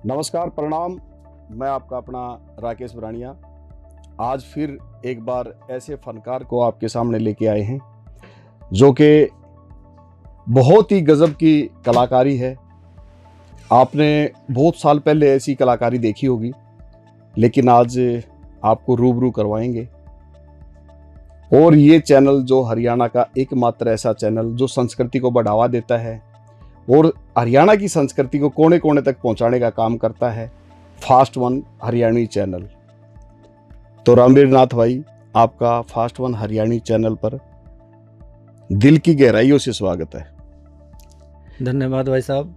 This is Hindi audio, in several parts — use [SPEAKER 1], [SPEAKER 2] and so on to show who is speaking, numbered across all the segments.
[SPEAKER 1] नमस्कार, प्रणाम। मैं आपका अपना राकेश बरानिया आज फिर एक बार ऐसे फनकार को आपके सामने लेके आए हैं जो कि बहुत ही गजब की कलाकारी है। आपने बहुत साल पहले ऐसी कलाकारी देखी होगी, लेकिन आज आपको रूबरू करवाएंगे। और ये चैनल जो हरियाणा का एकमात्र ऐसा चैनल जो संस्कृति को बढ़ावा देता है और हरियाणा की संस्कृति को कोने कोने तक पहुंचाने का काम करता है, फास्ट वन हरियाणी चैनल। तो रामवीर नाथ भाई, आपका फास्ट वन हरियाणी चैनल पर दिल की गहराइयों से स्वागत है।
[SPEAKER 2] धन्यवाद भाई साहब।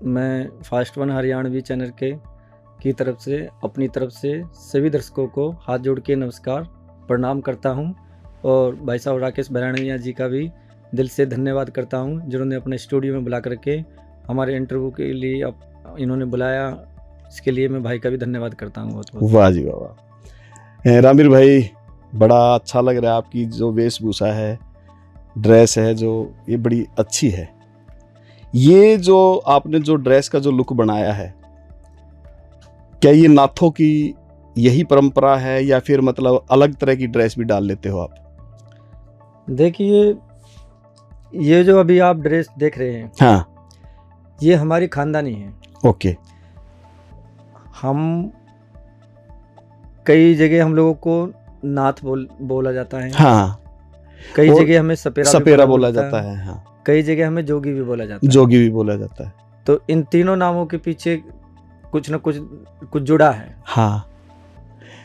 [SPEAKER 2] मैं फास्ट वन हरियाणवी चैनल की तरफ से अपनी तरफ से सभी दर्शकों को हाथ जोड़ के नमस्कार प्रणाम करता हूं, और भाई साहब राकेश बरानिया जी का भी दिल से धन्यवाद करता हूं, जिन्होंने अपने स्टूडियो में बुला करके हमारे इंटरव्यू के लिए इन्होंने बुलाया। इसके लिए मैं भाई का भी धन्यवाद करता हूं बहुत बहुत।
[SPEAKER 1] वाह जी वाह। रामवीर भाई, बड़ा अच्छा लग रहा है। आपकी जो वेशभूषा है, ड्रेस है, जो ये बड़ी अच्छी है। ये जो आपने जो ड्रेस का जो लुक बनाया है, क्या ये नाथों की यही परंपरा है या फिर मतलब अलग तरह की ड्रेस भी डाल लेते हो आप?
[SPEAKER 2] देखिए, ये जो अभी आप ड्रेस देख रहे हैं,
[SPEAKER 1] हाँ,
[SPEAKER 2] ये हमारी खानदानी है।
[SPEAKER 1] ओके।
[SPEAKER 2] हम कई जगह हम लोगों को नाथ बोला जाता है।
[SPEAKER 1] हाँ,
[SPEAKER 2] कई जगह हमें सपेरा
[SPEAKER 1] बोला जाता है। हाँ,
[SPEAKER 2] कई जगह हमें जोगी भी बोला जाता है।
[SPEAKER 1] जोगी भी बोला जाता है।
[SPEAKER 2] तो इन तीनों नामों के पीछे कुछ न कुछ जुड़ा है।
[SPEAKER 1] हाँ,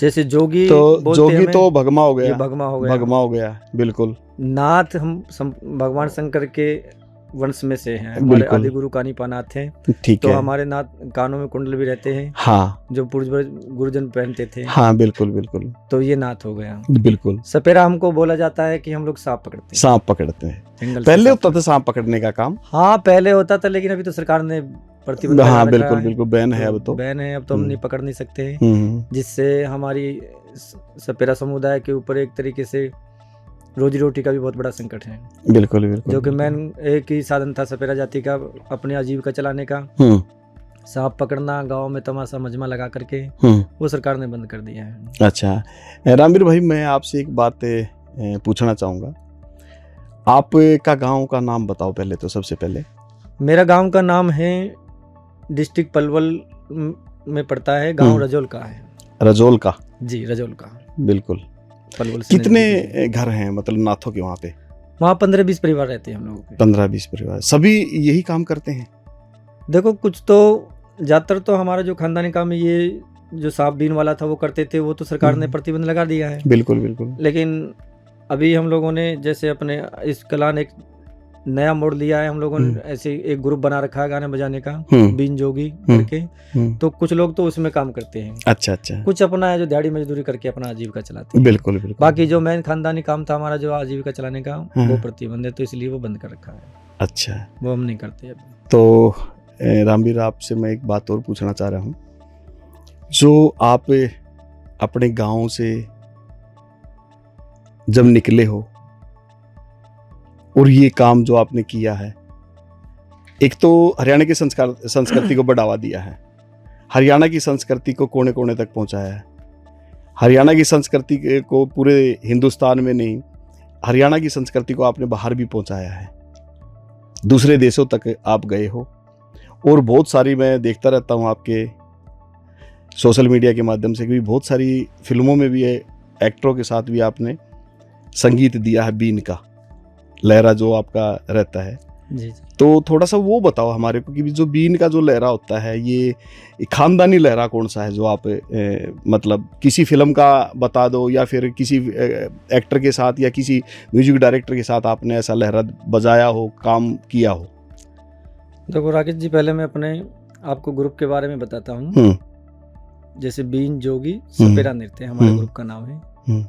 [SPEAKER 2] जैसे जोगी
[SPEAKER 1] तो जोगी तो भगमा हो गया,
[SPEAKER 2] ये भगमा हो गया।
[SPEAKER 1] बिल्कुल।
[SPEAKER 2] नाथ हम भगवान शंकर के वंश में से हैं। हमारे आदि गुरु कानीपा नाथ हैं।
[SPEAKER 1] ठीक
[SPEAKER 2] तो
[SPEAKER 1] है।
[SPEAKER 2] हमारे नाथ कानों में कुंडल भी रहते हैं।
[SPEAKER 1] हाँ,
[SPEAKER 2] जो पूर्वज गुरुजन पहनते थे।
[SPEAKER 1] हाँ, बिल्कुल बिल्कुल।
[SPEAKER 2] तो ये नाथ हो गया।
[SPEAKER 1] बिल्कुल।
[SPEAKER 2] सपेरा हमको बोला जाता है कि हम लोग सांप पकड़ते हैं।
[SPEAKER 1] सांप पकड़ते हैं। पहले होता था सांप पकड़ने का काम।
[SPEAKER 2] हाँ, पहले होता था, लेकिन अभी तो सरकार ने प्रतिबंध लगा रखा है।
[SPEAKER 1] बिल्कुल बिल्कुल, बैन है अब तो।
[SPEAKER 2] बैन है, अब तो हम नहीं पकड़ नहीं सकते। जिससे हमारी सपेरा समुदाय के ऊपर एक तरीके से रोजी रोटी का भी बहुत बड़ा संकट है।
[SPEAKER 1] बिल्कुल बिल्कुल।
[SPEAKER 2] जो कि मेन एक ही साधन था सपेरा जाति का अपने आजीविका चलाने का, सांप पकड़ना, गांव में तमाशा मजमा लगा करके, वो सरकार ने बंद कर दिया है।
[SPEAKER 1] अच्छा रामवीर भाई, मैं आपसे एक बात पूछना चाहूँगा। आपका गांव का नाम बताओ पहले तो। सबसे पहले
[SPEAKER 2] मेरा गांव का नाम है, डिस्ट्रिक्ट पलवल में पड़ता है। गांव रजोल का है।
[SPEAKER 1] रजोल का? जी,
[SPEAKER 2] रजोल का,
[SPEAKER 1] बिल्कुल।
[SPEAKER 2] पलवल।
[SPEAKER 1] कितने घर हैं मतलब नाथों के वहाँ पे?
[SPEAKER 2] वहाँ 15-20 परिवार रहते हैं हम लोगों के।
[SPEAKER 1] 15-20 परिवार, सभी यही काम करते हैं?
[SPEAKER 2] देखो, कुछ तो ज़्यादातर तो हमारा जो खानदानी काम है, ये जो सांप बीन वाला था वो करते थे। वो तो सरकार ने प्रतिबंध लगा दिया है।
[SPEAKER 1] बिल्कुल बिल्कुल।
[SPEAKER 2] लेकिन अभी हम लोगों ने जैसे अपने इस कला ने एक नया मोड़ लिया है। हम लोगों ने ऐसे एक ग्रुप बना रखा है गाने बजाने का, बीन जोगी करके। तो कुछ लोग तो उसमें काम करते हैं। अच्छा अच्छा। कुछ अपना है जो दिहाड़ी मजदूरी करके अपना आजीविका चलाते हैं। बिल्कुल बिल्कुल। बाकी जो मेन खानदानी काम था हमारा, जो आजीविका चलाने का, वो प्रतिबंध है, तो इसलिए वो बंद कर रखा है।
[SPEAKER 1] अच्छा,
[SPEAKER 2] वो हम नहीं करते अब।
[SPEAKER 1] तो रामवीर, आपसे मैं एक बात और पूछना चाह रहा हूँ। जो आप अपने गांव से जब निकले हो और ये काम जो आपने किया है, एक तो हरियाणा की संस्कृति को बढ़ावा दिया है, हरियाणा की संस्कृति को कोने कोने तक पहुंचाया है, हरियाणा की संस्कृति को पूरे हिंदुस्तान में नहीं, हरियाणा की संस्कृति को आपने बाहर भी पहुंचाया है। दूसरे देशों तक आप गए हो, और बहुत सारी, मैं देखता रहता हूं आपके सोशल मीडिया के माध्यम से भी, बहुत सारी फिल्मों में भी एक्टरों के साथ भी आपने संगीत दिया है, बीन का लहरा जो आपका रहता है।
[SPEAKER 2] जी।
[SPEAKER 1] तो थोड़ा सा वो बताओ हमारे को कि जो बीन का जो लहरा होता है, ये खानदानी लहरा कौन सा है जो आप मतलब किसी फिल्म का बता दो, या फिर किसी एक्टर के साथ या किसी म्यूजिक डायरेक्टर के साथ आपने ऐसा लहरा बजाया हो, काम किया हो?
[SPEAKER 2] देखो राकेश जी, पहले मैं अपने आपको ग्रुप के बारे में बताता हूँ। जैसे बीन जोगी सपेरा नृत्य हमारे ग्रुप का नाम है।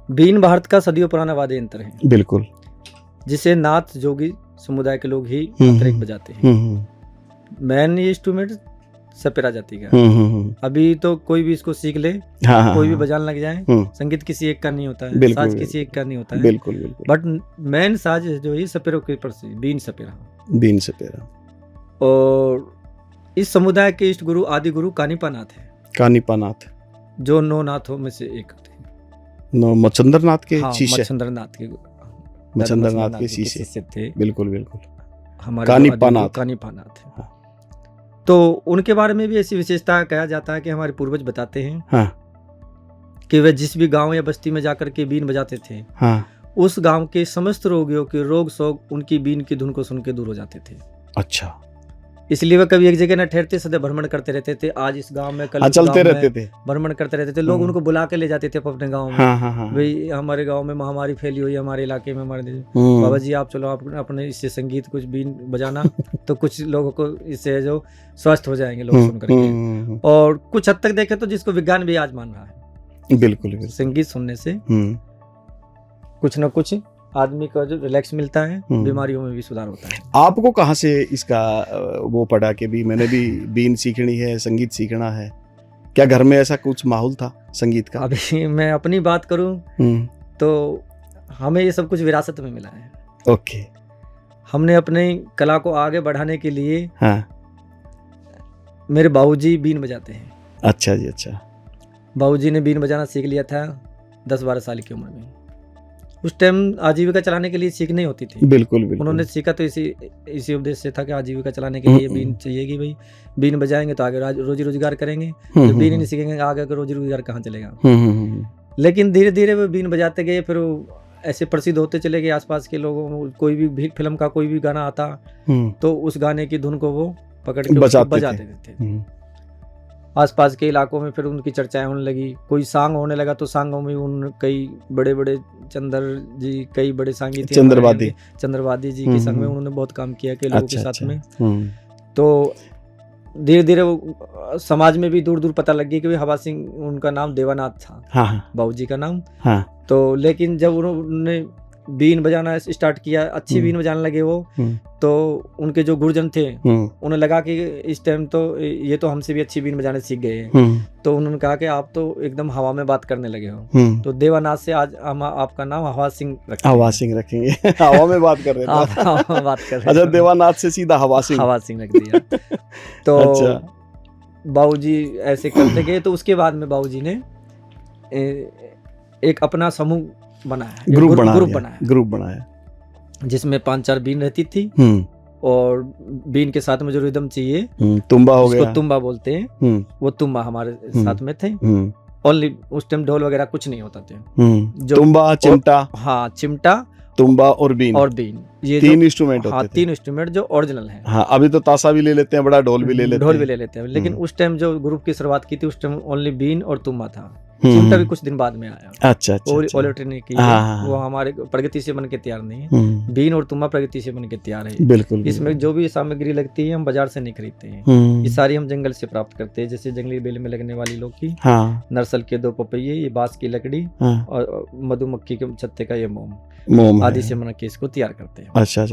[SPEAKER 2] बीन भारत का सदियों पुराना वाद्य यंत्र है। बिल्कुल। जिसे नाथ जोगी समुदाय के लोग ही अतिरिक्त बजाते हैं। मेन ये इंस्ट्रूमेंट सपेरा जाति का। अभी तो कोई भी इसको सीख ले, कोई भी बजाने लग जाए। संगीत किसी एक का नहीं होता है, साज किसी एक का नहीं होता है। बिल्कुल बिल्कुल। बट मेन साज जो है सपेरों के ऊपर से बीन सपेरा।
[SPEAKER 1] बीन सपेरा।
[SPEAKER 2] और इस समुदाय के इष्ट गुरु आदि गुरु कानीपानाथ है,
[SPEAKER 1] कानीपानाथ,
[SPEAKER 2] जो 9 नाथों में से एक थे।
[SPEAKER 1] मच्छंद्रनाथ के
[SPEAKER 2] हाँ,
[SPEAKER 1] शिष्य,
[SPEAKER 2] मच्छंद्रनाथ के
[SPEAKER 1] मच्छंद्रनाथ के शिष्य
[SPEAKER 2] थे।
[SPEAKER 1] बिल्कुल बिल्कुल,
[SPEAKER 2] हमारे
[SPEAKER 1] कानीपानाथ।
[SPEAKER 2] कानीपानाथ है।
[SPEAKER 1] हाँ।
[SPEAKER 2] तो उनके बारे में भी ऐसी विशेषता कहा जाता है कि हमारे पूर्वज बताते हैं
[SPEAKER 1] हाँ
[SPEAKER 2] कि वे जिस भी गांव या बस्ती में जाकर के बीन बजाते थे,
[SPEAKER 1] हाँ,
[SPEAKER 2] उस गांव के समस्त रोगियों के रोग शोक उनकी बीन की धुन को सुन के दूर हो जाते थे।
[SPEAKER 1] अच्छा,
[SPEAKER 2] इसलिए वे कभी एक जगह न ठहरते, सदैव भ्रमण करते रहते थे। आज इस गांव में, कल उस
[SPEAKER 1] चलते
[SPEAKER 2] गांव
[SPEAKER 1] रहते
[SPEAKER 2] में,
[SPEAKER 1] थे,
[SPEAKER 2] भ्रमण करते रहते थे। लोग उनको बुला के ले जाते थे अपने गांव में।
[SPEAKER 1] हाँ हाँ हाँ,
[SPEAKER 2] भाई हमारे गांव में महामारी फैली हुई है, हमारे इलाके में, हमारे बाबा जी आप चलो, आप अपने इससे संगीत कुछ बीन बजाना तो कुछ लोगों को इससे जो स्वस्थ हो जाएंगे लोग सुन करके। और कुछ हद तक देखें तो जिसको विज्ञान भी आज मान रहा है,
[SPEAKER 1] बिल्कुल,
[SPEAKER 2] संगीत सुनने से कुछ न कुछ आदमी का जो रिलैक्स मिलता है, बीमारियों में भी सुधार होता है।
[SPEAKER 1] आपको कहाँ से इसका वो पड़ा कि भी मैंने भी बीन सीखनी है, संगीत सीखना है? क्या घर में ऐसा कुछ माहौल था संगीत का?
[SPEAKER 2] अभी मैं अपनी बात करूं तो हमें ये सब कुछ विरासत में मिला है।
[SPEAKER 1] ओके,
[SPEAKER 2] हमने अपने कला को आगे बढ़ाने के लिए,
[SPEAKER 1] हाँ,
[SPEAKER 2] मेरे बाबूजी बीन बजाते हैं।
[SPEAKER 1] अच्छा जी, अच्छा।
[SPEAKER 2] बाबूजी ने बीन बजाना सीख लिया था 10-12 साल की उम्र में। उस टाइम आजीविका चलाने के लिए सीख नहीं होती थी।
[SPEAKER 1] बिल्कुल बिल्कुल।
[SPEAKER 2] उन्होंने सीखा तो इसी उद्देश्य से था कि आजीविका चलाने के लिए बीन चाहिए कि भाई बीन बजाएंगे तो आगे रोजी रोजगार करेंगे, तो बीन ही नहीं सीखेंगे आगे रोजी रोजगार कहाँ चलेगा। लेकिन धीरे धीरे वो बीन बजाते गए, फिर वो ऐसे प्रसिद्ध होते चले गए। आसपास के लोगों, कोई भी फिल्म का कोई भी गाना आता तो उस गाने की धुन को वो पकड़ के बजाते थे। आसपास के इलाकों में फिर उनकी चर्चाएं होने लगी। कोई सांग होने लगा तो सांगों में उन कई बड़े बड़े चंद्र जी, कई बड़े सांगीती, चंद्रवादी जी के संग में उन्होंने बहुत काम किया के लोगों के साथ में। तो धीरे धीरे वो समाज में भी दूर दूर पता लग गया कि हवा सिंह उनका नाम देवानाथ था, बाबूजी का नाम। तो लेकिन जब उन्होंने बीन बजाना स्टार्ट किया, अच्छी बीन बजाने लगे वो, तो उनके जो गुरुजन थे उन्हें लगा कि इस टाइम तो ये तो हमसे भी अच्छी बीन बजाने सीख गए हैं। तो उन्होंने कहा कि आप तो एकदम हवा में बात करने लगे हो, तो देवानाथ से आज हम आपका नाम हवा सिंह
[SPEAKER 1] रखेंगे। हवा में बात कर रहे थे,
[SPEAKER 2] बात कर रहे।
[SPEAKER 1] अच्छा, देवानाथ से सीधा हवा सिंह
[SPEAKER 2] रख दिया। तो बाबूजी ऐसे करते गए। तो उसके बाद में बाबूजी ने एक अपना समूह बनाया, ग्रुप बनाया जिसमें 5-4 बीन रहती थी, और बीन के साथ में जो रिदम चाहिए,
[SPEAKER 1] तुम्बा हो गया,
[SPEAKER 2] तुम्बा बोलते हैं, वो तुम्बा हमारे साथ में थे। ओनली उस टाइम ढोल वगैरह कुछ नहीं होता थे।
[SPEAKER 1] तुम्बा, चिमटा,
[SPEAKER 2] हाँ, चिमटा,
[SPEAKER 1] तुम्बा और बीन, ये 3 इंस्ट्रूमेंट होते थे।
[SPEAKER 2] 3 इंस्ट्रूमेंट जो ओरिजिनल है।
[SPEAKER 1] हाँ, अभी तो ताशा भी ले लेते हैं, बड़ा ढोल भी ले लेते हैं।
[SPEAKER 2] लेकिन उस टाइम जो ग्रुप की शुरुआत की थी, उस टाइम ओनली बीन और तुम्बा था। चिमटा भी कुछ दिन बाद में आया।
[SPEAKER 1] अच्छा।
[SPEAKER 2] ने की, वो हमारे प्रगति से बन के तैयार नहीं है। बीन और तुम्बा प्रगति से बन के तैयार है।
[SPEAKER 1] बिल्कुल।
[SPEAKER 2] इसमें जो भी सामग्री लगती है हम बाजार से नहीं खरीदते हैं, ये सारी हम जंगल से प्राप्त करते हैं। जैसे जंगली बेल में लगने वाली लौकी, नरसल के 2 पपैये, ये बांस की लकड़ी, और मधुमक्खी के छत्ते का ये मोम आदि से बना के इसको तैयार करते हैं।
[SPEAKER 1] अच्छा।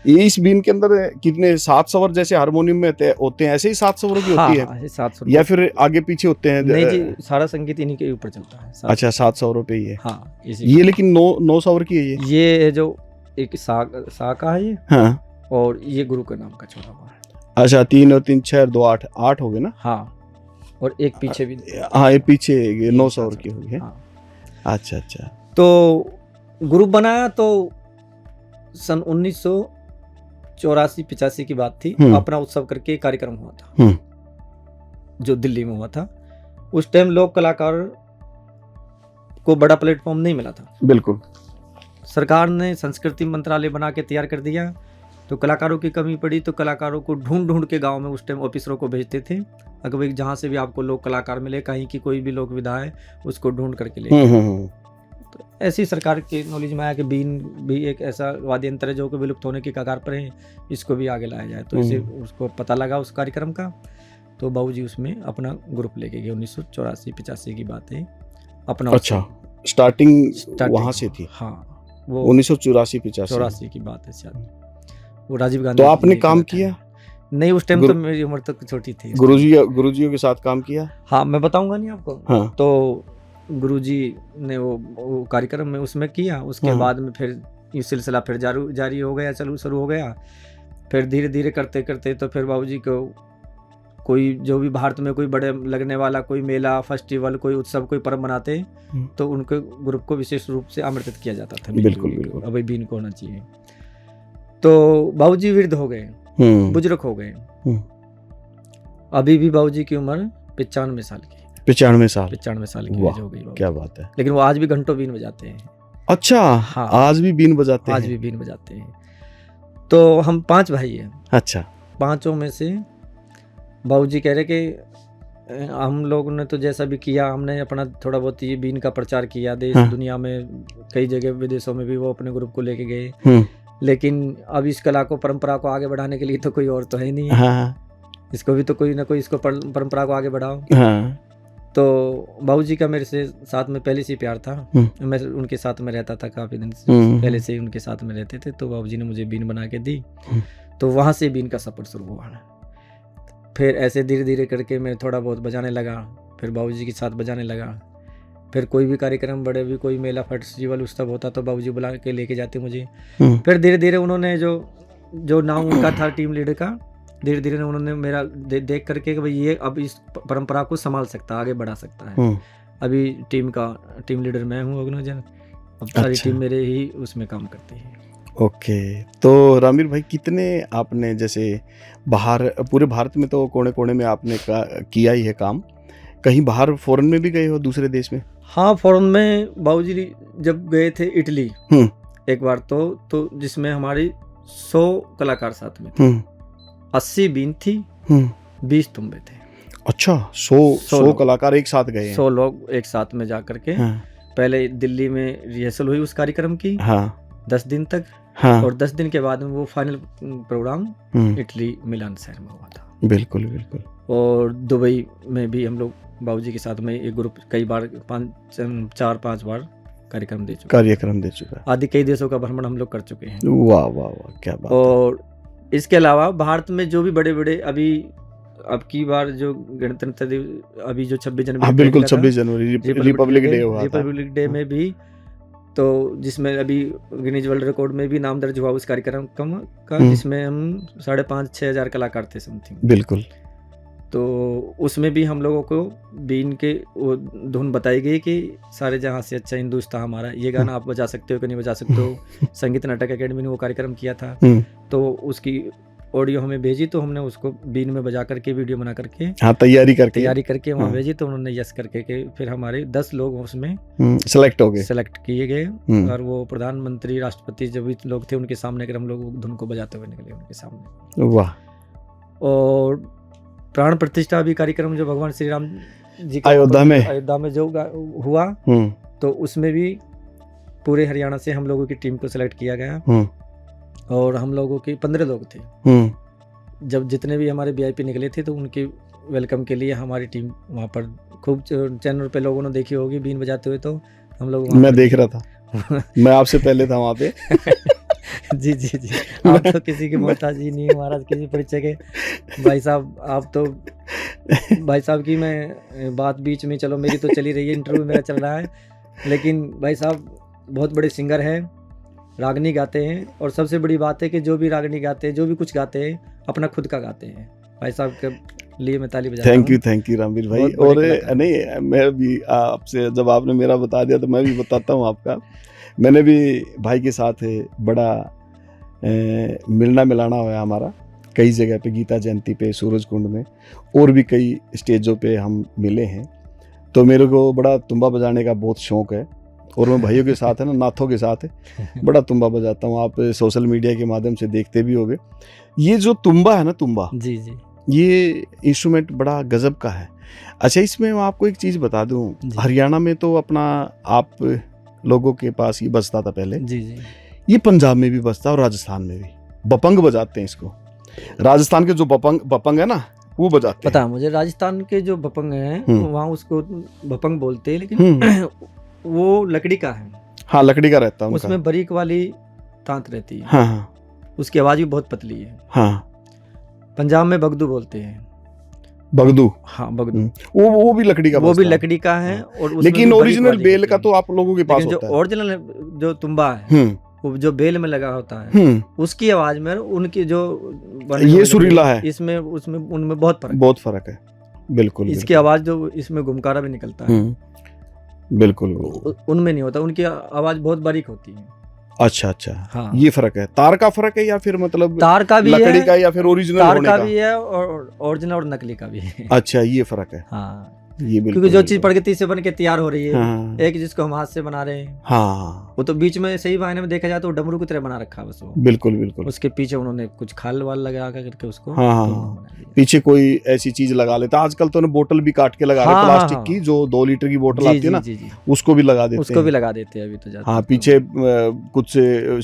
[SPEAKER 1] इस बीन के अंदर कितने 7 स्वर जैसे हारमोनियम में होते हैं, ऐसे ही 7 स्वरों की होती है?
[SPEAKER 2] 7 स्वर,
[SPEAKER 1] या फिर आगे पीछे होते हैं?
[SPEAKER 2] नहीं जी, सारा संगीत इन्हीं के ऊपर चलता है।
[SPEAKER 1] अच्छा, 7 स्वर पे ही है।
[SPEAKER 2] हाँ,
[SPEAKER 1] ये लेकिन 9 स्वर की है।
[SPEAKER 2] ये जो एक सा का है ये,
[SPEAKER 1] हाँ,
[SPEAKER 2] और ये गुरु के नाम का छोड़ा हुआ है।
[SPEAKER 1] अच्छा, 3 और 3 6 2 8 हो गए ना?
[SPEAKER 2] हाँ, और एक पीछे भी,
[SPEAKER 1] हाँ, ये पीछे 9 स्वर की हुई है। अच्छा।
[SPEAKER 2] तो ग्रुप बनाया तो सन 1984-85 की बात थी। अपना उत्सव करके कार्यक्रम हुआ था जो दिल्ली में हुआ था। उस टाइम लोक कलाकार को बड़ा प्लेटफॉर्म नहीं मिला था। बिल्कुल। सरकार ने संस्कृति मंत्रालय बना के तैयार कर दिया, तो कलाकारों की कमी पड़ी, तो कलाकारों को ढूंढ के गांव में उस टाइम ऑफिसरों को भेजते थे। अगर भाई जहाँ से भी आपको लोक कलाकार मिले, कहीं की कोई भी लोक विधा है, उसको ढूंढ करके ले। तो ऐसी सरकार के नॉलेज में आया कि बीन भी एक ऐसा वाद्य यंत्र है जो कि विलुप्त होने की कगार पर है, इसको भी आगे लाया जाए। तो इसे उसको पता लगा उस कार्यक्रम का, तो बाबूजी उसमें अपना ग्रुप लेके गए। 1984-85 की बात है। अपना, अच्छा, स्टार्टिंग वहाँ से थी? हाँ, वो 1984-85 की बात है शायद। वो राजीव गांधी। तो आपने काम किया? नहीं, उस टाइम तो मेरी उम्र तक छोटी थी। गुरुजियों के साथ काम किया? हाँ, मैं बताऊंगा नहीं आपको। हाँ। तो गुरुजी ने वो कार्यक्रम में उसमें किया। उसके बाद में फिर ये सिलसिला फिर जारी हो गया, शुरू हो गया। फिर धीरे धीरे करते करते तो फिर बाबूजी को कोई जो भी भारत में कोई बड़े लगने वाला कोई मेला, फेस्टिवल, कोई उत्सव, कोई पर्व मनाते तो उनके ग्रुप को विशेष रूप से आमंत्रित किया जाता था।
[SPEAKER 1] बिल्कुल बिल्कुल।
[SPEAKER 2] अभी बीन को होना चाहिए। तो बाबूजी वृद्ध हो गए, बुजुर्ग हो गए। अभी भी बाबूजी की उम्र 95 साल की।
[SPEAKER 1] 95 साल
[SPEAKER 2] 95 साल की एज हो गई।
[SPEAKER 1] क्या बात है।
[SPEAKER 2] लेकिन वो आज भी घंटों बीन बजाते हैं।
[SPEAKER 1] अच्छा,
[SPEAKER 2] हाँ,
[SPEAKER 1] आज भी बीन बजाते हैं।
[SPEAKER 2] आज भी बीन बजाते हैं। तो हम 5 भाई हैं।
[SPEAKER 1] अच्छा।
[SPEAKER 2] 5 में से बाबूजी कह रहे कि हम लोगों ने तो जैसा भी किया, हमने अपना थोड़ा बहुत ये बीन का प्रचार किया देश दुनिया में, कई जगह विदेशों में भी वो अपने ग्रुप को लेके गए। लेकिन अब इस कला को, परंपरा को आगे बढ़ाने के लिए तो कोई और तो है नहीं। इसको भी तो कोई ना कोई इसको परंपरा को आगे बढ़ाओ। तो बाबूजी का मेरे से साथ में पहले से ही प्यार था। मैं उनके साथ में रहता था काफ़ी दिन से, पहले से ही उनके साथ में रहते थे। तो बाबूजी ने मुझे बीन बना के दी। तो वहाँ से बीन का सफ़र शुरू हुआ। फिर ऐसे धीरे धीरे करके मैं थोड़ा बहुत बजाने लगा। फिर बाबूजी के साथ बजाने लगा। फिर कोई भी कार्यक्रम, बड़े भी कोई मेला, फेस्टिवल, उत्सव होता तो बाबूजी बुला के लेके जाते मुझे। फिर धीरे धीरे उन्होंने जो नाम उनका था टीम लीडर का, धीरे धीरे उन्होंने मेरा देख करके कि भाई ये अब इस परंपरा को संभाल सकता है, आगे बढ़ा सकता है। अभी टीम लीडर मैं हूँ ऑर्गेनाइजर। अब सारी टीम मेरे ही उसमें काम करती है।
[SPEAKER 1] ओके। तो रामवीर भाई, कितने आपने, जैसे बाहर, पूरे भारत में तो कोने कोने में आपने किया ही है काम, कहीं बाहर फॉरेन में भी गए हो, दूसरे देश में?
[SPEAKER 2] हाँ, फॉरेन में बाबूजी जब गए थे इटली एक बार तो जिसमें हमारी 100 कलाकार साथ में थे। 80 बीन थी, 20 तुंबे थे। अच्छा, 100
[SPEAKER 1] कलाकार एक साथ गए हैं।
[SPEAKER 2] 100 लोग एक साथ में जा करके पहले दिल्ली में रिहर्सल हुई उस कार्यक्रम की 10 दिन तक। और 10 दिन के बाद में वो फाइनल प्रोग्राम इटली मिलान शहर में हुआ था।
[SPEAKER 1] बिल्कुल बिल्कुल।
[SPEAKER 2] और दुबई में भी हम लोग बाबूजी के साथ में एक ग्रुप कई बार 4-5 बार कार्यक्रम दे चुका है। आदि कई देशों का भ्रमण हम लोग कर चुके हैं।
[SPEAKER 1] वाह वाह वाह, क्या बात।
[SPEAKER 2] और इसके अलावा भारत में जो भी बड़े बड़े अब की बार जो गणतंत्र दिवस, अभी जो 26 जनवरी,
[SPEAKER 1] बिल्कुल 26 जनवरी रिपब्लिक डे हुआ था।
[SPEAKER 2] रिपब्लिक डे में भी, तो जिसमें अभी गिनीज वर्ल्ड रिकॉर्ड में भी नाम दर्ज हुआ उस कार्यक्रम का, जिसमें हम 5,500-6 हज़ार कलाकार थे समथिंग।
[SPEAKER 1] बिल्कुल।
[SPEAKER 2] तो उसमें भी हम लोगों को बीन के वो धुन बताई गई कि सारे जहाँ से अच्छा हिंदुस्तान हमारा, ये गाना आप बजा सकते हो कि नहीं बजा सकते हो। संगीत नाटक अकेडमी ने वो कार्यक्रम किया था, तो उसकी ऑडियो हमें भेजी। तो हमने उसको बीन में बजा करके, वीडियो बना करके,
[SPEAKER 1] तैयारी करके
[SPEAKER 2] वहाँ भेजी। तो उन्होंने यस करके के फिर हमारे 10 लोग उसमें
[SPEAKER 1] सेलेक्ट
[SPEAKER 2] किए गए। और वो प्रधानमंत्री, राष्ट्रपति जो भी लोग थे उनके सामने हम लोग धुन को बजाते हुए निकले उनके सामने।
[SPEAKER 1] वाह।
[SPEAKER 2] और प्राण प्रतिष्ठा भी कार्यक्रम जो भगवान श्री राम जी का अयोध्या में जो हुआ, तो उसमें भी पूरे हरियाणा से हम लोगों की टीम को सिलेक्ट किया गया। और हम लोगों के 15 लोग थे। जब जितने भी हमारे वीआईपी निकले थे तो उनके वेलकम के लिए हमारी टीम वहाँ पर, खूब चैनल पे लोगों ने देखी होगी बीन बजाते हुए, तो हम लोग
[SPEAKER 1] मैं देख रहा था। मैं आपसे पहले था वहाँ पे।
[SPEAKER 2] जी जी जी, आप तो किसी के मोहताज ही नहीं महाराज, किसी परिचय के। भाई साहब, आप तो भाई साहब की मैं बात बीच में, चलो मेरी तो चली रही है, इंटरव्यू मेरा चल रहा है, लेकिन भाई साहब बहुत बड़े सिंगर हैं, रागनी गाते हैं। और सबसे बड़ी बात है कि जो भी रागनी गाते हैं, जो भी कुछ गाते हैं, अपना खुद का गाते हैं। भाई साहब के लिए मैं ताली बजाता हूं।
[SPEAKER 1] थैंक यू रामवीर भाई। और नहीं, मैं भी आपसे, जब आपने मेरा बता दिया तो मैं भी बताता हूँ आपका। मैंने भी भाई के साथ बड़ा मिलना मिलाना हुआ हमारा, कई जगह पे, गीता जयंती पे, सूरज कुंड में, और भी कई स्टेजों पे हम मिले हैं। तो मेरे को बड़ा तुम्बा बजाने का बहुत शौक है। और मैं भाइयों के साथ है ना, नाथों के साथ बड़ा तुम्बा बजाता हूँ। आप सोशल मीडिया के माध्यम से देखते भी होंगे। ये जो तुम्बा है ना, तुम्बा
[SPEAKER 2] जी जी,
[SPEAKER 1] ये इंस्ट्रूमेंट बड़ा गजब का है। अच्छा, इसमें मैं आपको एक चीज़ बता दूँ, हरियाणा में तो अपना आप लोगों के पास ये बजता था पहले।
[SPEAKER 2] जी जी,
[SPEAKER 1] ये पंजाब में भी बजता है और राजस्थान में भी। बपंग बजाते हैं इसको। राजस्थान के जो बपंग है ना, वो बजाते हैं।
[SPEAKER 2] पता है मुझे, राजस्थान के जो बपंग हैं वहाँ उसको बपंग बोलते हैं, लेकिन वो लकड़ी का है।
[SPEAKER 1] हाँ, लकड़ी का रहता है उनका।
[SPEAKER 2] उसमें बारीक वाली तांत रहती है।
[SPEAKER 1] हाँ,
[SPEAKER 2] उसकी आवाज़ भी बहुत पतली है।
[SPEAKER 1] हाँ,
[SPEAKER 2] पंजाब में बगदू बोलते हैं।
[SPEAKER 1] बगदू?
[SPEAKER 2] हाँ, बगदू।
[SPEAKER 1] वो भी लकड़ी का,
[SPEAKER 2] वो भी लकड़ी का है। और
[SPEAKER 1] लेकिन ओरिजिनल बेल का तो आप लोगों के पास होता है।
[SPEAKER 2] जो ओरिजिनल जो तुम्बा है वो जो बेल में लगा होता है उसकी आवाज में उनकी जो
[SPEAKER 1] ये सुरीला है,
[SPEAKER 2] इसमें उसमें उनमें बहुत फर्क
[SPEAKER 1] है। बिल्कुल,
[SPEAKER 2] इसकी आवाज जो इसमें घुमकारा भी निकलता है
[SPEAKER 1] बिल्कुल
[SPEAKER 2] उनमें नहीं होता, उनकी आवाज बहुत बारीक होती है।
[SPEAKER 1] अच्छा अच्छा,
[SPEAKER 2] हाँ।
[SPEAKER 1] ये फर्क है, तार का फर्क है या फिर मतलब
[SPEAKER 2] तार का भी
[SPEAKER 1] लकड़ी
[SPEAKER 2] है,
[SPEAKER 1] का या फिर ओरिजिनल
[SPEAKER 2] तार
[SPEAKER 1] होने
[SPEAKER 2] का
[SPEAKER 1] का
[SPEAKER 2] भी है और ओरिजिनल और नकली का भी है।
[SPEAKER 1] अच्छा, ये फर्क है।
[SPEAKER 2] हाँ,
[SPEAKER 1] ये बिल्कुल,
[SPEAKER 2] क्योंकि जो चीज प्रकृति से बन के तैयार हो रही है,
[SPEAKER 1] हाँ।
[SPEAKER 2] एक जिसको हम हाथ से बना रहे हैं,
[SPEAKER 1] हाँ,
[SPEAKER 2] वो तो बीच में सही मायने में देखा जाए तो डमरू की तरह बना रखा है बस वो।
[SPEAKER 1] बिल्कुल बिल्कुल,
[SPEAKER 2] उसके पीछे उन्होंने कुछ खाल वाल लगा करके उसको
[SPEAKER 1] हाँ, पीछे कोई ऐसी चीज लगा लेता। आजकल तो बोतल भी काट के लगा रहे, प्लास्टिक की जो 2 लीटर की बोतल आती है ना, उसको भी लगा देते हैं।
[SPEAKER 2] उसको भी लगा देते हैं अभी तो जाते।
[SPEAKER 1] हाँ, पीछे कुछ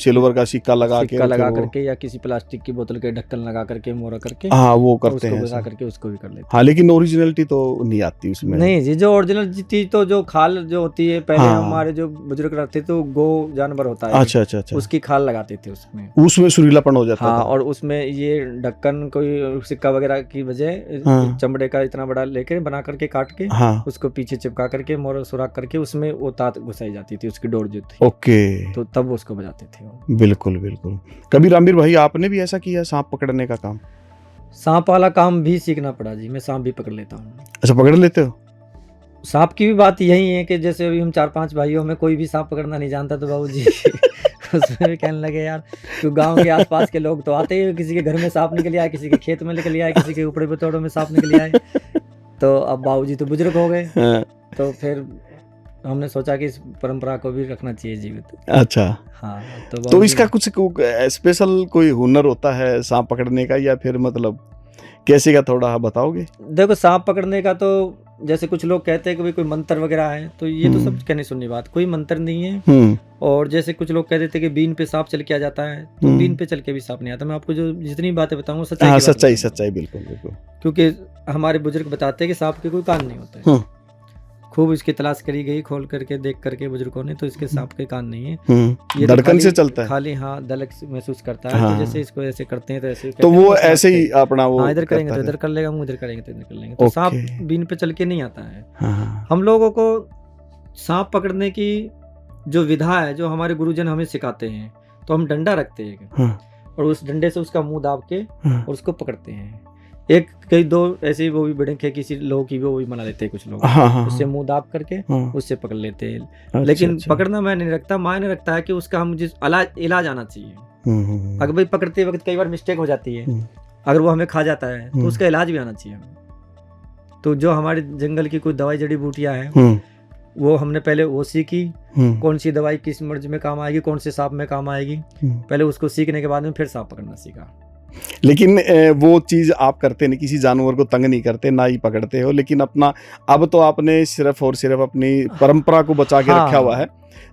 [SPEAKER 1] सिल्वर का सिक्का लगा
[SPEAKER 2] करके या किसी प्लास्टिक की बोतल के ढक्कन लगा करके मोरा करके,
[SPEAKER 1] हाँ, वो करते हैं
[SPEAKER 2] घुसा करके उसको भी कर लेते हैं।
[SPEAKER 1] हाँ, लेकिन ओरिजिनलिटी तो नहीं आती उसमें।
[SPEAKER 2] नहीं जी, जो ओरिजिनल थी तो जो खाल जो होती है पहले, हमारे जो बुजुर्ग रहते तो गो जानवर होता है,
[SPEAKER 1] अच्छा अच्छा अच्छा,
[SPEAKER 2] उसकी खाल लगाते थे उसमें
[SPEAKER 1] सुरीलापन हो जाता था।
[SPEAKER 2] और उसमें ये ढक्कन कोई सिक्का वगैरह की वजह चमड़े का इतना बड़ा लेकर बना करके काट के उसको पीछे चिपका करके मोर सुराख करके उसमें वो तात घुसाई जाती थी, उसकी डोर जो थी।
[SPEAKER 1] ओके,
[SPEAKER 2] तो तब उसको बजाते थे।
[SPEAKER 1] बिल्कुल बिल्कुल। कभी रामवीर भाई आपने भी ऐसा किया, सांप पकड़ने का काम?
[SPEAKER 2] सांप वाला काम भी सीखना पड़ा जी, मैं सांप भी पकड़ लेता हूँ।
[SPEAKER 1] अच्छा, पकड़ लेते हो?
[SPEAKER 2] सांप की भी बात यही है कि जैसे अभी हम 4-5 भाइयों में कोई भी सांप पकड़ना नहीं जानता तो बाबूजी उसमें भी कहने लगे यार, तो गांव के आसपास के लोग तो आते ही, किसी के घर में सांप निकल आए, किसी के खेत में निकल आए, किसी के ऊपरे बतौड़ों में सांप निकल आए। तो अब बाबूजी तो बुजुर्ग हो गए, तो फिर हमने सोचा कि इस परंपरा को भी रखना चाहिए जीवित।
[SPEAKER 1] अच्छा,
[SPEAKER 2] हाँ।
[SPEAKER 1] तो इसका कुछ स्पेशल कोई हुनर होता है सांप पकड़ने का, या फिर मतलब कैसे का, थोड़ा बताओगे?
[SPEAKER 2] देखो, सांप पकड़ने का तो जैसे कुछ लोग कहते हैं कि भाई कोई मंत्र वगैरह है, तो ये तो सब कहने सुननी बात, कोई मंत्र नहीं है। और जैसे कुछ लोग कह देते हैं कि बीन पे सांप चल के आ जाता है, तो बीन पे चल के भी सांप नहीं आता। मैं आपको जो जितनी बातें बताऊंगा
[SPEAKER 1] सच्चाई बिल्कुल बिल्कुल,
[SPEAKER 2] क्योंकि हमारे बुजुर्ग बताते हैं कि सांप के कोई कान नहीं होता है। खूब इसकी तलाश करी गई, खोल करके देख करके बुजुर्गों ने, तो इसके सांप के कान नहीं है, ये
[SPEAKER 1] धड़कन से चलता है
[SPEAKER 2] खाली। हाँ, दलक महसूस करता है। तो जैसे इसको ऐसे करते हैं तो ऐसे,
[SPEAKER 1] तो वो ऐसे ही अपना वो
[SPEAKER 2] इधर करेंगे तो इधर कर लेगा, इधर करेंगे तो इधर कर लेंगे। तो सांप बीन पे चल के नहीं आता है। हम लोगों को सांप पकड़ने की जो विधा है, जो हमारे गुरुजन हमें सिखाते हैं, तो हम डंडा रखते हैं और उस डंडे से उसका मुंह दाब के और उसको पकड़ते हैं। एक कई दो ऐसे वो भी बड़े किसी लोगों की वो भी बना लेते हैं कुछ लोग, उससे मुंह दाब करके उससे पकड़ लेते हैं। लेकिन पकड़ना मैं नहीं रखता, मायने रखता है कि उसका हम जिस इलाज आना चाहिए। अगर भाई पकड़ते वक्त कई बार मिस्टेक हो जाती है, अगर वो हमें खा जाता है तो उसका इलाज भी आना चाहिए हमें। तो जो हमारे जंगल की कुछ दवाई जड़ी बूटियां हैं, वो हमने पहले वो सीखी, कौन सी दवाई किस मर्ज में काम आएगी, कौन से सांप में काम आएगी, पहले उसको सीखने के बाद में फिर सांप पकड़ना सीखा।
[SPEAKER 1] लेकिन वो चीज आप करते नहीं, किसी जानवर को तंग नहीं करते, ना ही पकड़ते हो, लेकिन अपना अब तो आपने सिर्फ और सिर्फ अपनी परंपरा को बचा के रखा हुआ है।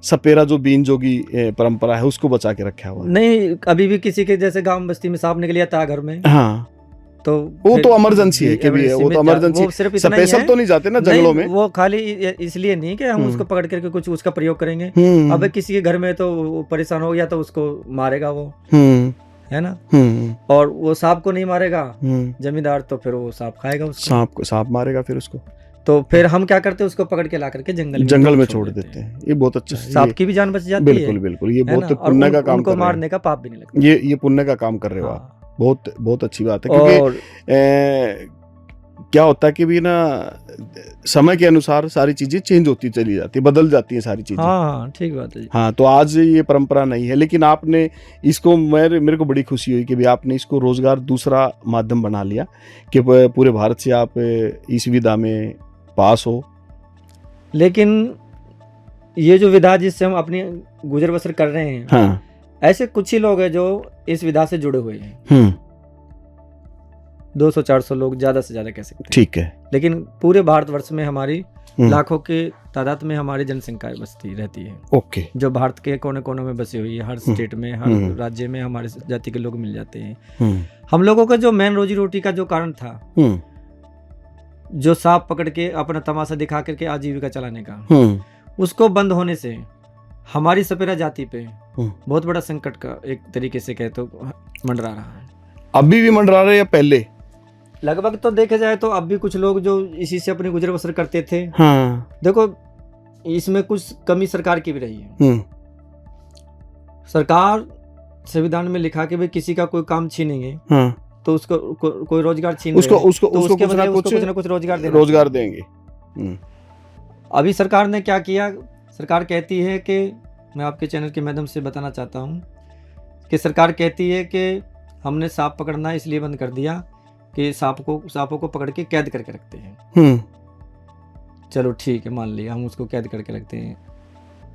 [SPEAKER 1] सपेरा जो बीन जोगी परंपरा है उसको बचा के रखा हुआ है।
[SPEAKER 2] नहीं, अभी भी किसी के जैसे गांव बस्ती में सांप निकल आता है घर में,
[SPEAKER 1] हाँ, तो वो तो इमरजेंसी है कि भी है, वो तो इमरजेंसी, स्पेशल तो नहीं जाते ना जंगलों में।
[SPEAKER 2] वो खाली इसलिए नहीं कि हम उसको पकड़ करके कुछ उसका प्रयोग करेंगे। अब किसी के घर में तो परेशान हो गया तो उसको मारेगा वो, है ना। और वो सांप को नहीं मारेगा जमींदार, तो फिर वो सांप खाएगा उसको, सांप
[SPEAKER 1] मारेगा फिर उसको।
[SPEAKER 2] तो फिर हम क्या करते हैं, उसको पकड़ के ला करके जंगल में छोड़ देते हैं।
[SPEAKER 1] ये बहुत अच्छा,
[SPEAKER 2] सांप की भी जान बच जाती है।
[SPEAKER 1] बिल्कुल बिल्कुल, ये बहुत पुण्य का काम कर रहे हैं,
[SPEAKER 2] मारने का पाप भी नहीं लगता।
[SPEAKER 1] ये पुण्य का काम कर रहे हो आप, बहुत बहुत अच्छी बात है। क्योंकि क्या होता है कि भी ना, समय के अनुसार सारी चीजें चेंज होती चली जाती है, बदल जाती है सारी चीजें।
[SPEAKER 2] हाँ, ठीक बात है।
[SPEAKER 1] हाँ, तो आज ये परंपरा नहीं है, लेकिन आपने इसको, मेरे को बड़ी खुशी हुई कि भी आपने इसको रोजगार दूसरा माध्यम बना लिया, कि पूरे भारत से आप इस विधा में पास हो।
[SPEAKER 2] लेकिन ये जो विधा जिससे हम अपनी गुजर बसर कर रहे हैं,
[SPEAKER 1] हाँ,
[SPEAKER 2] ऐसे कुछ ही लोग हैं जो इस विधा से जुड़े हुए हैं। 200-400 लोग ज्यादा से ज्यादा कह सकते हैं,
[SPEAKER 1] ठीक है।
[SPEAKER 2] लेकिन पूरे भारतवर्ष में हमारी लाखों के तादाद में हमारी जनसंख्या बसती रहती है।
[SPEAKER 1] ओके,
[SPEAKER 2] जो भारत के कोने कोने में बसी हुई है, हर स्टेट में, हर राज्य में हमारे जाति के लोग मिल जाते हैं। हम लोगों का जो मेन रोजी रोटी का जो कारण था, जो सांप पकड़ के अपना तमाशा दिखा करके आजीविका चलाने का, उसको बंद होने से हमारी सपेरा जाति पे बहुत बड़ा संकट का एक तरीके से कहे तो मंडरा रहा है।
[SPEAKER 1] अभी भी मंडरा रहे या पहले?
[SPEAKER 2] लगभग तो देखा जाए तो अब भी कुछ लोग जो इसी से अपनी गुजर बसर करते थे।
[SPEAKER 1] हाँ।
[SPEAKER 2] देखो, इसमें कुछ कमी सरकार की भी रही है। सरकार संविधान में लिखा कि भाई किसी का कोई काम छीनेंगे
[SPEAKER 1] हाँ,
[SPEAKER 2] तो उसको कोई रोजगार छीन
[SPEAKER 1] उसको
[SPEAKER 2] लेंगे,
[SPEAKER 1] उसको
[SPEAKER 2] तो
[SPEAKER 1] उसको
[SPEAKER 2] उसके
[SPEAKER 1] कुछ
[SPEAKER 2] बदले
[SPEAKER 1] ना
[SPEAKER 2] उसको
[SPEAKER 1] कुछ
[SPEAKER 2] कुछ ना कुछ रोजगार देना
[SPEAKER 1] रोजगार
[SPEAKER 2] चाहिए।
[SPEAKER 1] देंगे।
[SPEAKER 2] अभी सरकार ने क्या किया, सरकार कहती है कि, मैं आपके चैनल के माध्यम से बताना चाहता हूँ कि सरकार कहती है कि हमने सांप पकड़ना इसलिए बंद कर दिया कि सांपों को पकड़ के कैद करके रखते हैं। चलो ठीक है, मान लिया हम उसको कैद करके रखते हैं,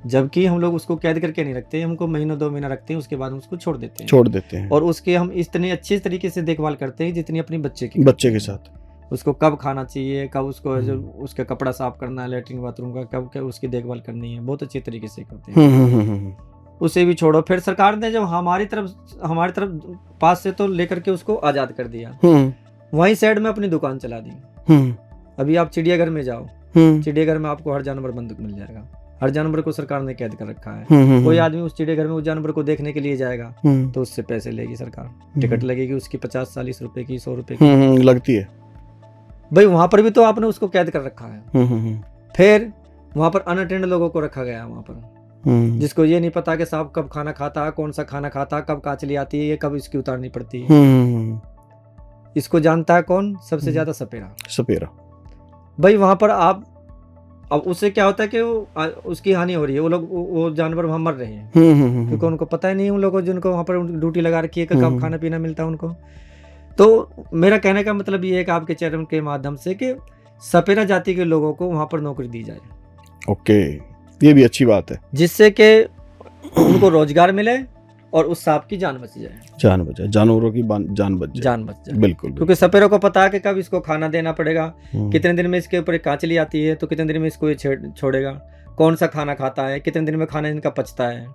[SPEAKER 2] जबकि हम लोग उसको कैद करके नहीं रखते, हमको महीनों 2 महीना रखते हैं, उसके बाद हम उसको छोड़ देते हैं। और उसके हम इतने अच्छे तरीके से देखभाल करते हैं जितनी अपनी बच्चे के साथ। उसको कब खाना चाहिए, कब उसको जो उसका कपड़ा साफ करना है, लेटरिन बाथरूम का कब उसकी देखभाल करनी है, बहुत अच्छे तरीके से करते हैं। उसे भी छोड़ो, फिर सरकार ने जब हमारी तरफ पास से तो लेकर के उसको आज़ाद कर दिया, वहीं साइड में अपनी दुकान चला दी। अभी आप चिड़ियाघर में जाओ, चिड़ियाघर में आपको हर जानवर बंदूक मिल जाएगा, हर जानवर को सरकार ने कैद कर रखा है। कोई आदमी उस चिड़ियाघर में उस जानवर को देखने के लिए जाएगा तो उससे पैसे लेगी सरकार, टिकट लगेगी उसकी 50-40 रुपए की, 100 रुपए की
[SPEAKER 1] लगती है।
[SPEAKER 2] भाई वहां पर भी तो आपने उसको कैद कर रखा है। फिर वहां पर अनअटेंड लोगों को रखा गया है वहां पर, जिसको ये नहीं पता कि सांप कब खाना खाता है, कौन सा खाना खाता है, कब काचली आती है, ये कब इसकी उतारनी पड़ती है। इसको जानता है कौन सबसे ज्यादा? सपेरा। भाई वहां पर आप, अब उससे क्या होता है कि उसकी हानि हो रही है, वो जानवर वहां मर रहे हैं क्योंकि उनको पता ही नहीं, उन लोगों जिनको वहां पर ड्यूटी लगा रखी है कब खाना पीना मिलता है उनको। तो मेरा कहने का मतलब ये है कि आपके चैनल के माध्यम से कि सपेरा जाति के लोगों को वहां पर नौकरी दी जाए।
[SPEAKER 1] ओके, ये भी अच्छी बात है,
[SPEAKER 2] जिससे कि उनको रोजगार मिले और उस सांप की जान बच जाए,
[SPEAKER 1] जानवरों की जान बच जाए। बिल्कुल,
[SPEAKER 2] क्योंकि सपेरों को पता है कि कब इसको खाना देना पड़ेगा, कितने दिन में इसके ऊपर कांचली आती है तो कितने दिन में इसको ये छोड़ेगा, कौन सा खाना खाता है, कितने दिन में खाना इनका पचता है,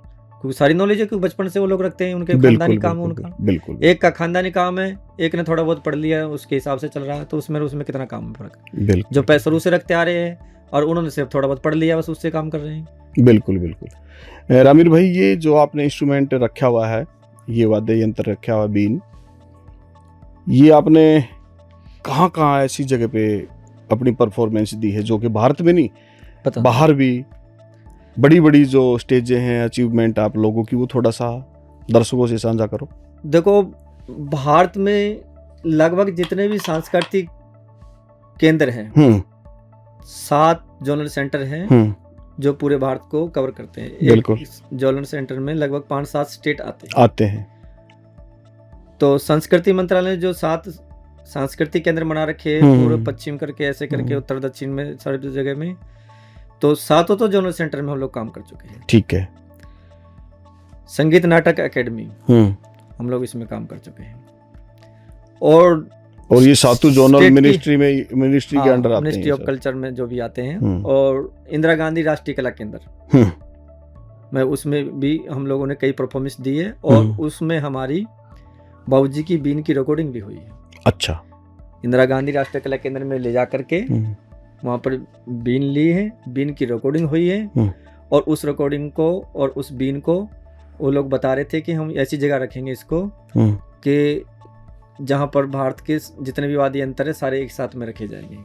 [SPEAKER 2] क्योंकि सारी नॉलेज है, क्योंकि बचपन से वो लोग रखते हैं, उनके खानदानी काम है उनका।
[SPEAKER 1] बिल्कुल,
[SPEAKER 2] एक का खानदानी काम है, एक ने थोड़ा बहुत पढ़ लिया उसके हिसाब से चल रहा है, तो उसमें कितना काम है फर्क। जो पैसे शुरू से रखते आ रहे हैं और उन्होंने सिर्फ थोड़ा बहुत पढ़ लिया, बस उससे काम कर रहे हैं।
[SPEAKER 1] बिल्कुल। रामीर भाई, ये जो आपने इंस्ट्रूमेंट रखा हुआ है, ये वाद्य यंत्र रखा हुआ बीन, ये आपने कहाँ ऐसी जगह पे अपनी परफॉर्मेंस दी है जो कि भारत में नहीं, बाहर भी बड़ी जो स्टेजें हैं, अचीवमेंट आप लोगों की, वो थोड़ा सा दर्शकों से साझा करो।
[SPEAKER 2] देखो, भारत में लगभग जितने भी सांस्कृतिक केंद्र हैं, 7 जोनल सेंटर हैं जो पूरे भारत को कवर करते हैं।
[SPEAKER 1] बिल्कुल,
[SPEAKER 2] जोनल सेंटर में लगभग 5-7 स्टेट आते हैं। तो संस्कृति मंत्रालय ने जो 7 सांस्कृतिक केंद्र बना रखे हैं, पूर्व पश्चिम करके ऐसे करके उत्तर दक्षिण में सारी जगह में, तो 7 तो जोनल सेंटर में हम लोग काम कर चुके हैं।
[SPEAKER 1] ठीक है।
[SPEAKER 2] संगीत नाटक एकेडमी हम लोग इसमें काम कर चुके हैं, और
[SPEAKER 1] ये 7 जोनल मिनिस्ट्री के अंडर आते हैं,
[SPEAKER 2] मिनिस्ट्री ऑफ कल्चर में जो भी आते हैं। और इंदिरा गांधी राष्ट्रीय कला केंद्र में, उसमें भी हम लोगों ने कई परफॉर्मेंस दी है, और उसमें हमारी बाबूजी की बीन की रिकॉर्डिंग भी हुई है।
[SPEAKER 1] अच्छा।
[SPEAKER 2] इंदिरा गांधी राष्ट्रीय कला केंद्र में ले जा करके वहाँ पर बीन ली है, बीन की रिकॉर्डिंग हुई है, और उस रिकॉर्डिंग को और उस बीन को वो लोग बता रहे थे कि हम ऐसी जगह रखेंगे इसको कि जहाँ पर भारत के जितने भी वाद्य यंत्र है सारे एक साथ में रखे जाएंगे।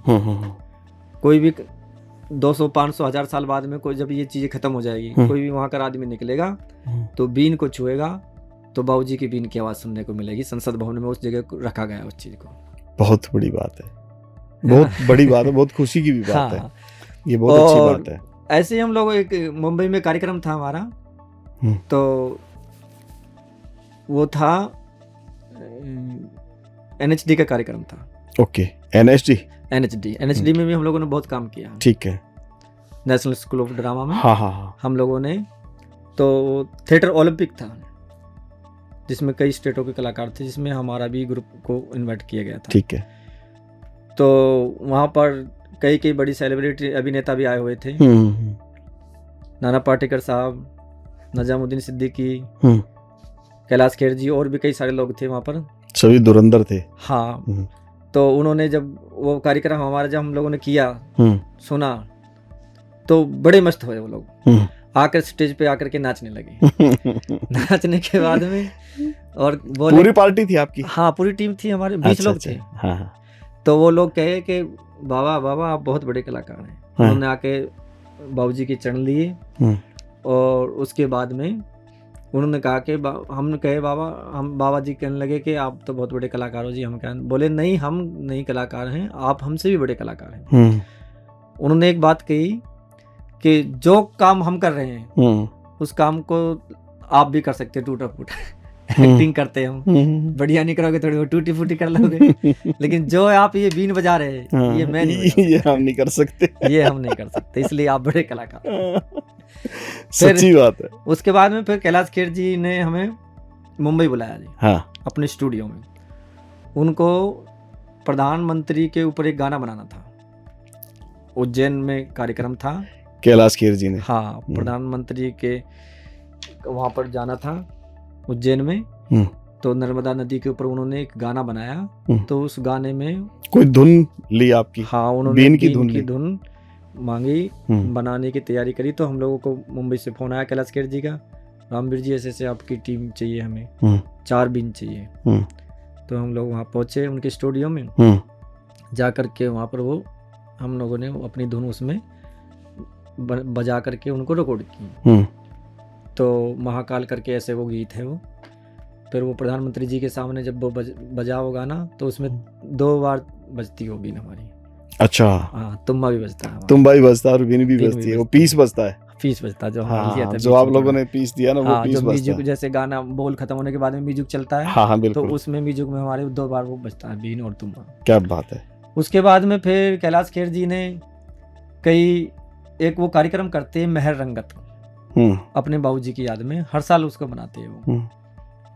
[SPEAKER 2] कोई भी 200, 500, 1000 साल बाद में कोई जब ये चीज़ें खत्म हो जाएगी, कोई भी वहाँ का आदमी निकलेगा तो बीन को छुएगा तो बाबूजी की बीन की आवाज़ सुनने को मिलेगी। संसद भवन में उस जगह को रखा गया उस चीज़ को।
[SPEAKER 1] बहुत बड़ी बात है, बहुत बड़ी बात है, बहुत खुशी की भी बात है, ये बहुत अच्छी बात है।
[SPEAKER 2] ऐसे ही हम लोग, एक मुंबई में कार्यक्रम था हमारा, तो वो था NHD का कार्यक्रम था।
[SPEAKER 1] ओके,
[SPEAKER 2] NHD में भी हम लोगों ने बहुत काम किया।
[SPEAKER 1] ठीक है।
[SPEAKER 2] नेशनल स्कूल ऑफ ड्रामा में
[SPEAKER 1] हाँ।
[SPEAKER 2] हम लोगों ने, तो थिएटर ओलंपिक था जिसमें कई स्टेटों के कलाकार थे, जिसमें हमारा भी ग्रुप को इनवाइट किया गया था।
[SPEAKER 1] ठीक है।
[SPEAKER 2] तो वहाँ पर कई बड़ी सेलिब्रिटी अभिनेता भी आए हुए थे। नाना पाटेकर साहब, नजामुद्दीन सिद्दीकी, कैलाश खेर जी, और भी कई सारे लोग थे वहाँ पर,
[SPEAKER 1] सभी धुरंधर थे।
[SPEAKER 2] हाँ। तो उन्होंने जब वो कार्यक्रम हमारा जब हम लोगों ने किया, सुना, तो बड़े मस्त हुए वो लोग, आकर स्टेज पे आकर के नाचने लगे। नाचने के बाद में, और बोले,
[SPEAKER 1] पूरी पार्टी थी आपकी?
[SPEAKER 2] हाँ, पूरी टीम थी हमारे, 20 लोग थे।
[SPEAKER 1] हाँ।
[SPEAKER 2] तो वो लोग कहे कि बाबा आप बहुत बड़े कलाकार हैं। उन्होंने आके बाबूजी के चरण लिए, और उसके बाद में उन्होंने कहा कि हमने कहे बाबा, हम बाबा जी कहने लगे कि आप तो बहुत बड़े कलाकार हो जी। हम कहा, बोले नहीं, हम नहीं कलाकार हैं, आप हमसे भी बड़े कलाकार हैं। उन्होंने एक बात कही कि जो काम हम कर रहे हैं उस काम को आप भी कर सकते, टूटा फूटा एक्टिंग करते हम, बढ़िया नहीं करोगे थोड़ी टूटी फूटी कर लोगे, लेकिन जो आप ये बीन बजा रहे हैं ये मैं नहीं,
[SPEAKER 1] ये हम नहीं कर सकते,
[SPEAKER 2] ये हम नहीं कर सकते, इसलिए आप बड़े कलाकार।
[SPEAKER 1] सच्ची बात है।
[SPEAKER 2] उसके बाद में फिर कैलाश खेर जी ने हमें मुंबई बुलाया जी,
[SPEAKER 1] हाँ,
[SPEAKER 2] अपने स्टूडियो में। उनको प्रधानमंत्री के ऊपर एक गाना बनाना था, उज्जैन में कार्यक्रम था।
[SPEAKER 1] कैलाश खेर जी ने,
[SPEAKER 2] हाँ, प्रधानमंत्री के वहाँ पर जाना था उज्जैन में, तो नर्मदा नदी के ऊपर उन्होंने एक गाना बनाया। तो उस गाने में
[SPEAKER 1] कोई धुन ली आपकी?
[SPEAKER 2] हाँ, उन्होंने
[SPEAKER 1] बीन की
[SPEAKER 2] धुन मांगी, बनाने की तैयारी करी। तो हम लोगों को मुंबई से फोन आया कैलाश खेर जी का, रामवीर जी ऐसे आपकी टीम चाहिए, हमें 4 बीन चाहिए। तो हम लोग वहाँ पहुँचे उनके स्टूडियो में, जा कर के वहाँ पर वो हम लोगों ने अपनी धुन उसमें बजा करके उनको रिकॉर्ड की। तो महाकाल करके ऐसे वो गीत है वो। फिर वो प्रधानमंत्री जी के सामने जब वो बजा वो गाना, तो उसमें 2 बार बजती हो बीन हमारी।
[SPEAKER 1] अच्छा,
[SPEAKER 2] हाँ, तुम्बा भी बजता है,
[SPEAKER 1] तुम्बा भी बजता है और बीन भी बजती है, वो पीस बजता है,
[SPEAKER 2] पीस बजता है जो
[SPEAKER 1] हाँ,
[SPEAKER 2] लिया था,
[SPEAKER 1] जो आप लोगों ने पीस दिया ना, वो पीस बजता है।
[SPEAKER 2] म्यूजिक जैसे गाना बोल खत्म होने के बाद में म्यूजिक चलता है,
[SPEAKER 1] हाँ, बिल्कुल,
[SPEAKER 2] तो उसमें म्यूजिक में हमारे 2 बार वो बजता है, बीन और तुम्बा।
[SPEAKER 1] क्या बात है।
[SPEAKER 2] उसके बाद में फिर कैलाश खेर जी ने एक वो कार्यक्रम करते हैं मेहर रंगत, अपने बाबूजी की याद में, हर साल उसको बनाते हैं वो।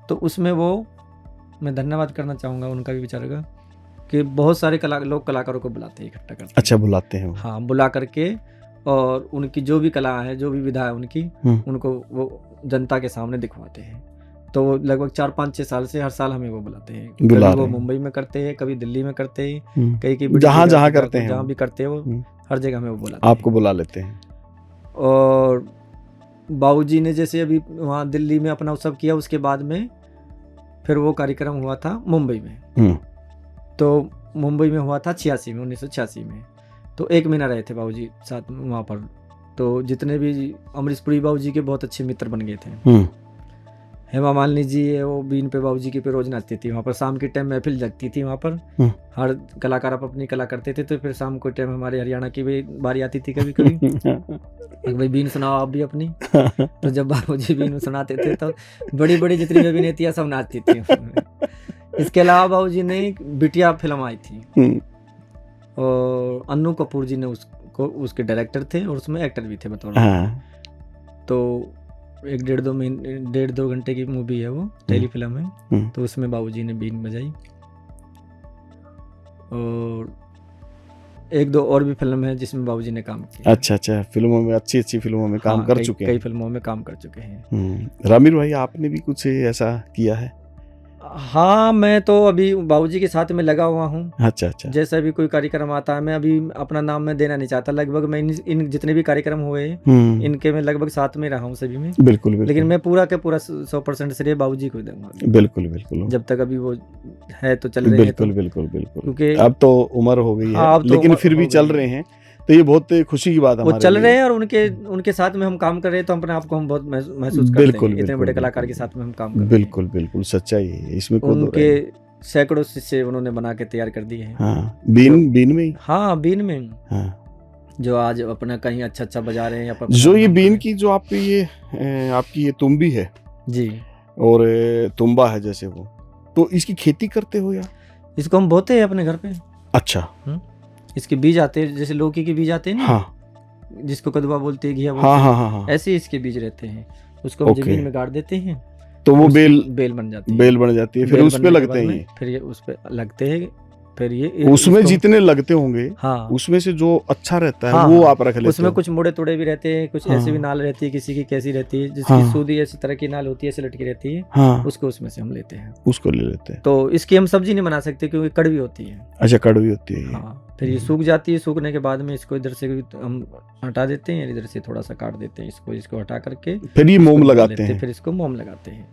[SPEAKER 2] तो उसमें वो मैं धन्यवाद करना चाहूँगा उनका भी बेचारे, कि बहुत सारे लोग कलाकारों को बुलाते हैं, इकट्ठा करते हैं।
[SPEAKER 1] अच्छा, बुलाते हैं?
[SPEAKER 2] हाँ, बुला करके, और उनकी जो भी कला है, जो भी विधा है उनकी, उनको वो जनता के सामने दिखवाते हैं। तो वो लगभग 4-5-6 साल से हर साल हमें वो बुलाते हैं। कभी वो मुंबई में करते हैं, कभी दिल्ली में करते हैं, कहीं
[SPEAKER 1] जहाँ जहाँ करते हैं,
[SPEAKER 2] जहाँ भी करते हैं वो, हर जगह हमें वो बुलाते हैं,
[SPEAKER 1] आपको बुला लेते हैं।
[SPEAKER 2] और बाबूजी ने जैसे अभी वहाँ दिल्ली में अपना उत्सव किया, उसके बाद में फिर वो कार्यक्रम हुआ था मुंबई में। तो मुंबई में हुआ था 1986 में। तो 1 महीना रहे थे बाबूजी साथ में वहाँ पर। तो जितने भी अमरीश पुरी बाबूजी के बहुत अच्छे मित्र बन गए थे। हेमा मालिनी जी है, वो बीन पे बाबूजी की पे रोज नाचती थी वहाँ पर। शाम के टाइम महफिल लगती थी वहाँ पर, हर कलाकार आप अपनी कला करते थे। तो फिर शाम के टाइम हमारे हरियाणा की भी बारी आती थी कभी कभी, भाई बीन सुनाओ आप भी अपनी। तो जब बाबूजी बीन सुनाते थे तो बड़ी बड़ी जितनी भी अभिनेत्रियाँ सब नाचती थी। इसके अलावा बाबूजी ने बिटिया फिल्म आई थी, और अन्नू कपूर जी ने उसके डायरेक्टर थे और उसमें एक्टर भी थे बतौर। तो 1-1.5-2 घंटे की मूवी है वो, टेली फिल्म है। तो उसमें बाबूजी ने बीन बजाई, और 1-2 और भी फिल्म है जिसमें बाबूजी ने काम किया।
[SPEAKER 1] अच्छा, फिल्मों में, अच्छी फिल्मों में काम कर चुके हैं।
[SPEAKER 2] कई फिल्मों में काम कर चुके हैं।
[SPEAKER 1] रामीर भाई, आपने भी कुछ ऐसा किया है?
[SPEAKER 2] हाँ, मैं तो अभी बाबूजी के साथ में लगा हुआ हूँ।
[SPEAKER 1] अच्छा।
[SPEAKER 2] जैसा भी कोई कार्यक्रम आता है, मैं अभी अपना नाम मैं देना नहीं चाहता। लगभग मैं इन जितने भी कार्यक्रम हुए इनके मैं लगभग साथ में रहा हूँ सभी में। बिल्कुल। लेकिन मैं पूरा के पूरा 100% श्रेय बाबूजी को दूंगा। बिल्कुल। जब तक अभी वो है तो चल रहे हैं। बिल्कुल। क्योंकि
[SPEAKER 1] अब तो उम्र हो गई है, लेकिन फिर भी चल रहे हैं, तो ये बहुत खुशी की बात है।
[SPEAKER 2] वो चल रहे हैं और उनके साथ में हम काम कर रहे हैं, तो अपने आप को हम बहुत महसूस करते हैं। इतने बड़े कलाकार के साथ में हम काम कर रहे हैं। बिल्कुल सच्चाई है इसमें। उनके सैकड़ों शिष्य उन्होंने बना के तैयार कर दिए हैं। बीन में। हाँ, बीन में। जो आज अपना कहीं अच्छा बजा रहे हैं।
[SPEAKER 1] जो ये बीन की जो आपकी ये तुम्बी है
[SPEAKER 2] जी,
[SPEAKER 1] और तुम्बा है जैसे वो, तो इसकी खेती करते हो या?
[SPEAKER 2] इसको हम बोते हैं अपने घर पे।
[SPEAKER 1] अच्छा।
[SPEAKER 2] इसके बीज आते हैं, जैसे लौकी के बीज आते हैं ना। हाँ। जिसको कदुआ बोलते हैं, घिया बोलते हैं। हाँ। ऐसे इसके बीज रहते हैं, उसको हम जमीन में गाड़ देते हैं,
[SPEAKER 1] तो वो बेल
[SPEAKER 2] बन जाती है।
[SPEAKER 1] फिर उस पे लगते हैं।
[SPEAKER 2] फिर ये उस पे लगते हैं। फिर ये
[SPEAKER 1] उसमें जितने लगते होंगे,
[SPEAKER 2] हाँ, उसमें
[SPEAKER 1] से जो अच्छा रहता है वो आप रख लेते हैं।
[SPEAKER 2] उसमें कुछ मुड़े तुड़े भी रहते हैं, कुछ ऐसी भी नाल रहती है, किसी की कैसी रहती है, जिसकी सूदी ऐसी तरह की नाल होती है, ऐसे लटकी रहती है, उसको उसमें से हम लेते हैं। उसको ले लेते हैं। तो इसकी हम सब्जी नहीं बना सकते क्योंकि कड़वी होती है। अच्छा, कड़वी होती है। हाँ, फिर ये सूख जाती है। सूखने के बाद में इसको इधर से हम हटा देते हैं, इधर से थोड़ा सा काट देते हैं, इसको हटा करके फिर ये मोम लगाते हैं। फिर इसको मोम लगाते हैं,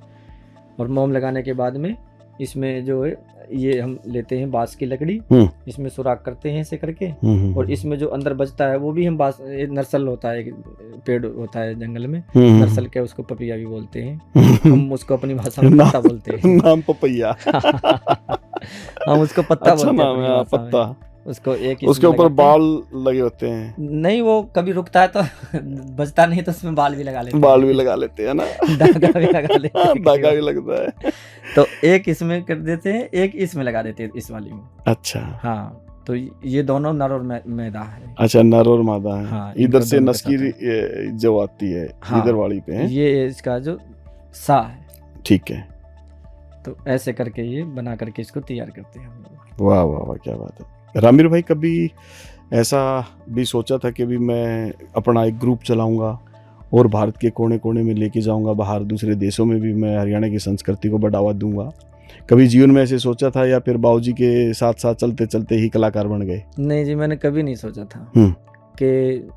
[SPEAKER 2] और मोम लगाने के बाद में इसमें जो है ये हम लेते हैं बांस की लकड़ी, इसमें सुराख करते हैं ऐसे करके, और इसमें जो अंदर बचता है वो भी हम बांस, नरसल होता है, पेड़ होता है जंगल में, नरसल के उसको पपिया भी बोलते हैं, हम उसको अपनी भाषा में पत्ता बोलते हैं।
[SPEAKER 1] नाम पपैया।
[SPEAKER 2] हम उसको पत्ता
[SPEAKER 1] अच्छा
[SPEAKER 2] बोलते हैं
[SPEAKER 1] नाम
[SPEAKER 2] अपनी
[SPEAKER 1] है,
[SPEAKER 2] भाषा में।
[SPEAKER 1] पत्ता।
[SPEAKER 2] उसको एक
[SPEAKER 1] उसके ऊपर बाल लगे होते हैं।
[SPEAKER 2] नहीं, वो कभी रुकता है तो बचता नहीं तो उसमें बाल भी लगा लेते हैं।
[SPEAKER 1] बाल भी लगा लेते हैं ना,
[SPEAKER 2] धागा भी लगा लेते हैं।
[SPEAKER 1] धागा भी लगता है।
[SPEAKER 2] तो एक इसमें कर देते हैं, एक इसमें लगा देते हैं, इस वाली में।
[SPEAKER 1] अच्छा
[SPEAKER 2] हाँ, तो ये दोनों नर और मैदा है।
[SPEAKER 1] अच्छा, नर और मादा है।
[SPEAKER 2] हाँ,
[SPEAKER 1] इधर
[SPEAKER 2] इनको
[SPEAKER 1] से
[SPEAKER 2] दोनों
[SPEAKER 1] नस्की
[SPEAKER 2] बताता
[SPEAKER 1] जो आती है,
[SPEAKER 2] हाँ,
[SPEAKER 1] इधर वाली पे है।
[SPEAKER 2] ये इसका जो सा है।
[SPEAKER 1] ठीक है।
[SPEAKER 2] तो ऐसे करके ये बना करके इसको तैयार करते हैं हम लोग।
[SPEAKER 1] वाह वाह वाह, क्या बात है। रामीर भाई, कभी ऐसा भी सोचा था कि भी मैं अपना एक ग्रुप चलाऊंगा और भारत के कोने कोने में लेके जाऊंगा, बाहर दूसरे देशों में भी मैं हरियाणा की संस्कृति को बढ़ावा दूंगा? कभी जीवन में ऐसे सोचा था, या फिर बाबूजी के साथ साथ चलते चलते ही कलाकार बन गए?
[SPEAKER 2] नहीं जी, मैंने कभी नहीं सोचा था कि